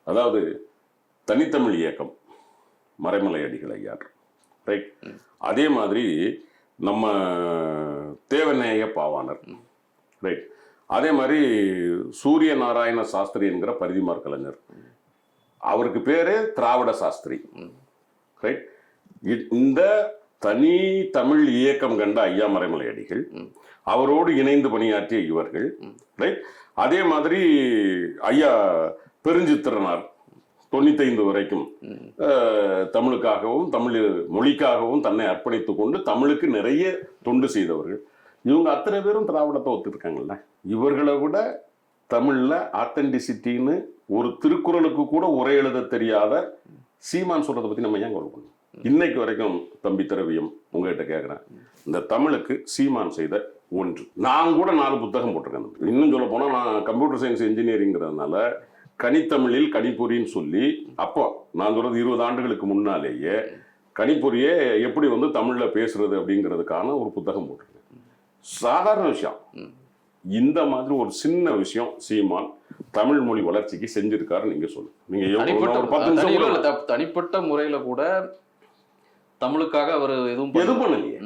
அதாவது தனித்தமிழ் இயக்கம் மறைமலை அடிகள் ஐயா, ரைட். அதே மாதிரி நம்ம தேவநேய பாவாணர், ரைட். அதே மாதிரி சூரிய நாராயண சாஸ்திரி என்கிற பரிதிமார் கலைஞர், அவருக்கு பேரே திராவிட சாஸ்திரி, ரைட். இந்த தனி தமிழ் இயக்கம் கண்ட ஐயா மறைமலை அடிகள், அவரோடு இணைந்து பணியாற்றிய இவர்கள், ரைட். அதே மாதிரி ஐயா பெருஞ்சித்திரனார் 95 வரைக்கும் தமிழுக்காகவும் தமிழ் மொழிக்காகவும் தன்னை அர்ப்பணித்துக் கொண்டு தமிழுக்கு நிறைய தொண்டு செய்தவர்கள். இவங்க அத்தனை பேரும் திராவிடத்தை ஒத்துருக்காங்கல்ல. இவர்களை விட தமிழ்ல ஆத்தென்டிசிட்டின்னு ஒரு திருக்குறளுக்கு கூட உரை எழுத தெரியாத சீமான் சொல்றதை பத்தி நம்ம ஏன் கவலை பண்ணணும்? இன்னைக்கு வரைக்கும் தம்பி திரவியம் உங்ககிட்ட கேட்கிறேன், இந்த தமிழுக்கு சீமான் செய்த ஒன்று. நான் கூட 4 புத்தகம் போட்டிருக்கேன். இன்னும் சொல்ல போனா நான் கம்ப்யூட்டர் சயின்ஸ் இன்ஜினியரிங்கிறதுனால கணித்தமிழில் கணிப்பொறின்னு சொல்லி, அப்போ நான் சொல்றது 20 ஆண்டுகளுக்கு முன்னாலேயே கணிப்பொறியே எப்படி தமிழ்ல பேசுறது அப்படிங்கிறதுக்கான ஒரு புத்தகம் போட்டிருக்கேன். சாதாரண விஷயம். இந்த மாதிரி ஒரு சின்ன விஷயம் சீமான் தமிழ் மொழி வளர்ச்சிக்கு செஞ்சிருக்காரு. நீங்க சொல்லுங்க. நீங்க தனிப்பட்ட முறையில கூட தமிழுக்காக அவர் எதுவும் பண்ணலையே.